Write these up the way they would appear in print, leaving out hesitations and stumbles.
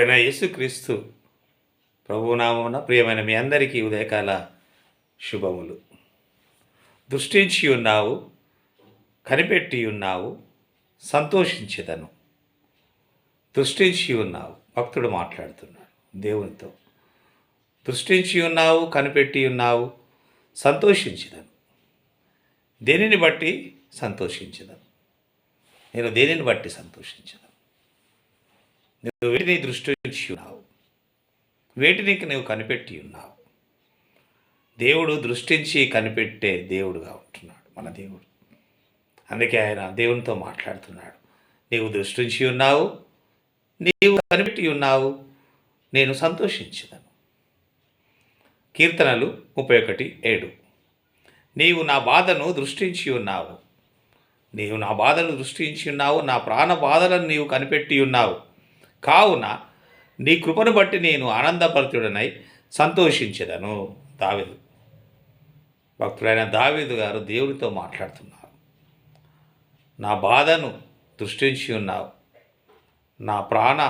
అయిన యేసుక్రీస్తు ప్రభునామమున ప్రియమైన మీ అందరికీ ఉదయకాల శుభములు. దృష్టించి ఉన్నావు, కనిపెట్టి ఉన్నావు, సంతోషించెదను. దృష్టించి ఉన్నావు, భక్తుడు మాట్లాడుతున్నాడు దేవునితో. దృష్టించి ఉన్నావు, కనిపెట్టి ఉన్నావు, సంతోషించెదను. దేనిని బట్టి సంతోషించెదను? నేను దేనిని బట్టి సంతోషించెదను? నువ్వు వేటిని దృష్టించి ఉన్నావు, వేటిని నువ్వు కనిపెట్టి ఉన్నావు. దేవుడు దృష్టించి కనిపెట్టే దేవుడుగా ఉంటున్నాడు మన దేవుడు. అందుకే ఆయన దేవునితో మాట్లాడుతున్నాడు. నీవు దృష్టించి ఉన్నావు, నీవు కనిపెట్టి ఉన్నావు, నేను సంతోషించదను. కీర్తనలు 31:7. నీవు నా బాధను దృష్టించి ఉన్నావు, నీవు నా బాధను దృష్టించి ఉన్నావు, నా ప్రాణ బాధలను నీవు కనిపెట్టి ఉన్నావు. కావున నీ కృపను బట్టి నేను ఆనందభరితుడనై సంతోషించెదను. దావీదు, భక్తుడైన దావీదు గారు దేవునితో మాట్లాడుతున్నారు. నా బాధను దృష్టించి ఉన్నావు, నా ప్రాణ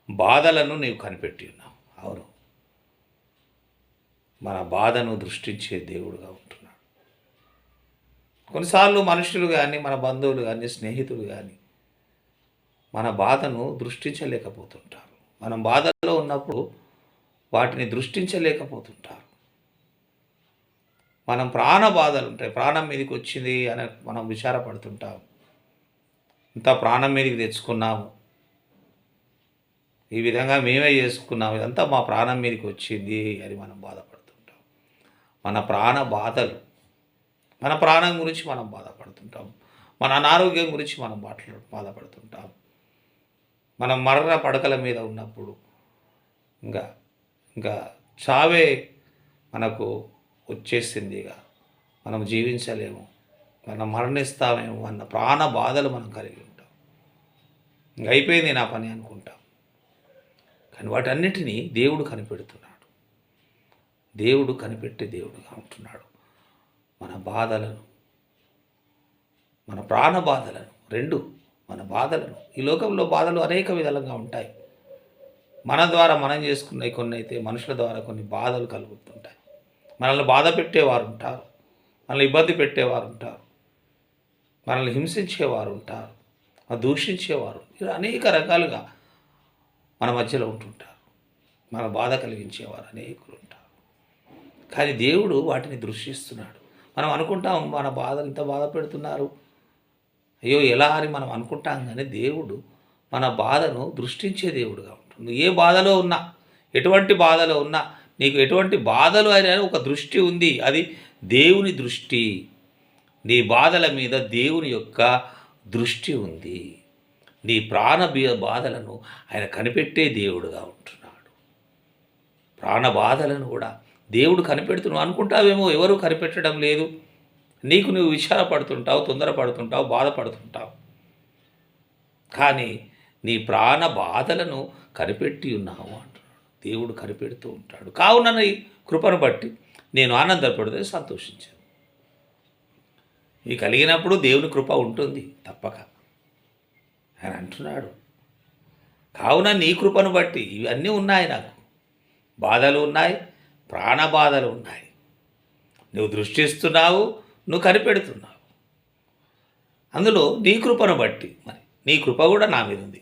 బాధలను నీవు కనిపెట్టి ఉన్నావు. అవును, మన బాధను దృష్టించే దేవుడుగా ఉంటున్నాడు. కొన్నిసార్లు మనుషులు కానీ, మన బంధువులు కానీ, స్నేహితులు కానీ మన బాధను దృష్టించలేకపోతుంటారు. మనం బాధల్లో ఉన్నప్పుడు వాటిని దృష్టించలేకపోతుంటారు. మనం ప్రాణ బాధలు ఉంటాయి, ప్రాణం మీదకి వచ్చింది అని మనం విచారపడుతుంటాం. ఇంత ప్రాణం మీదకి తెచ్చుకున్నాము, ఈ విధంగా మేమే చేసుకున్నాము, ఇదంతా మా ప్రాణం మీదకి వచ్చింది అని మనం బాధపడుతుంటాం. మన ప్రాణ బాధలు, మన ప్రాణం గురించి మనం బాధపడుతుంటాం. మన అనారోగ్యం గురించి మనం బాధపడుతుంటాం. మనం మరణ పడకల మీద ఉన్నప్పుడు ఇంకా చావే మనకు వచ్చేసింది, ఇక మనం జీవించలేము, మనం మరణిస్తామేమో అన్న ప్రాణ బాధలు మనం కలిగి ఉంటాం. ఇంక అయిపోయింది నా పని అనుకుంటాం. కానీ వాటన్నిటినీ దేవుడు కనిపెడుతున్నాడు. దేవుడు కనిపెట్టే దేవుడుగా ఉంటున్నాడు. మన బాధలను, మన ప్రాణ బాధలను, రెండు మన బాధలను. ఈ లోకంలో బాధలు అనేక విధాలుగా ఉంటాయి. మన ద్వారా మనం చేసుకున్నవి కొన్ని అయితే, మనుషుల ద్వారా కొన్ని బాధలు కలుగుతుంటాయి. మనల్ని బాధ పెట్టేవారు ఉంటారు, మనల్ని ఇబ్బంది పెట్టేవారు ఉంటారు, మనల్ని హింసించేవారు ఉంటారు, దూషించేవారు, ఇలా అనేక రకాలుగా మన మధ్యలో ఉంటుంటారు. మన బాధ కలిగించేవారు అనేకులు ఉంటారు. కానీ దేవుడు వాటిని దృష్టిస్తున్నాడు. మనం అనుకుంటాం మన బాధలు ఇంత బాధ పెడుతున్నారు, అయ్యో ఎలా అని మనం అనుకుంటాం. కానీ దేవుడు మన బాధను దృష్టించే దేవుడుగా ఉంటుంది. ఏ బాధలో ఉన్నా, ఎటువంటి బాధలో ఉన్నా, నీకు ఎటువంటి బాధలు అయినా ఒక దృష్టి ఉంది, అది దేవుని దృష్టి. నీ బాధల మీద దేవుని యొక్క దృష్టి ఉంది. నీ ప్రాణ బాధలను ఆయన కనిపెట్టే దేవుడుగా ఉంటున్నాడు. ప్రాణ బాధలను కూడా దేవుడు కనిపెడుతున్నావు అనుకుంటావేమో, ఎవరు కనిపెట్టడం లేదు. నీకు నువ్వు విచారపడుతుంటావు, తొందరపడుతుంటావు, బాధపడుతుంటావు. కానీ నీ ప్రాణ బాధలను కనిపెట్టి ఉన్నావు అంటున్నాడు. దేవుడు కనిపెడుతూ ఉంటాడు. కావున నీ కృపను బట్టి నేను ఆనందపడితే సంతోషించాను. ఈ కలిగినప్పుడు దేవుని కృప ఉంటుంది తప్పక ఆయన అంటున్నాడు. కావున నీ కృపను బట్టి ఇవన్నీ ఉన్నాయి, నాకు బాధలు ఉన్నాయి, ప్రాణ బాధలు ఉన్నాయి. నువ్వు దృష్టిస్తున్నావు, నువ్వు కనిపెడుతున్నావు. అందులో నీ కృపను బట్టి, మరి నీ కృప కూడా నా మీద ఉంది,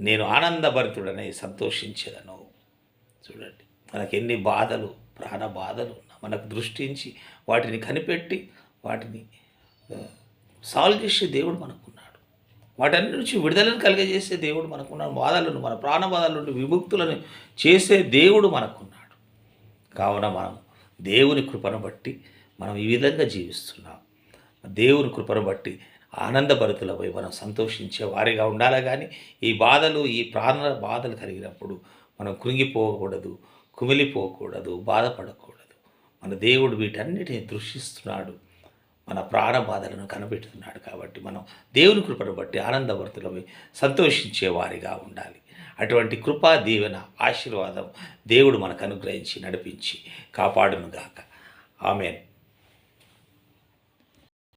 నేను ఆనందభరితుడనే సంతోషించేదను. చూడండి, మనకు ఎన్ని బాధలు, ప్రాణ బాధలు ఉన్నా మనకు దృష్టించి వాటిని కనిపెట్టి వాటిని సాల్వ్ చేసే దేవుడు మనకున్నాడు. వాటన్నిటి నుంచి విడుదలను కలిగజేసే దేవుడు మనకున్నాడు. బాధలను, మన ప్రాణ బాధల నుండి విముక్తులను చేసే దేవుడు మనకున్నాడు. కావున మనం దేవుని కృపను బట్టి మనం ఈ విధంగా జీవిస్తున్నాం. దేవుని కృపను బట్టి ఆనందభరితులపై మనం సంతోషించే వారిగా ఉండాలి. కానీ ఈ బాధలు, ఈ ప్రాణ బాధలు కలిగినప్పుడు మనం కృంగిపోకూడదు, కుమిలిపోకూడదు, బాధపడకూడదు. మన దేవుడు వీటన్నిటిని దృష్టిస్తున్నాడు, మన ప్రాణ బాధలను కనిపెడుతున్నాడు. కాబట్టి మనం దేవుని కృపను బట్టి ఆనందభరితులపై సంతోషించే వారిగా ఉండాలి. అటువంటి కృపా దీవెన ఆశీర్వాదం దేవుడు మనకు అనుగ్రహించి నడిపించి కాపాడునుగాక. ఆమేన్.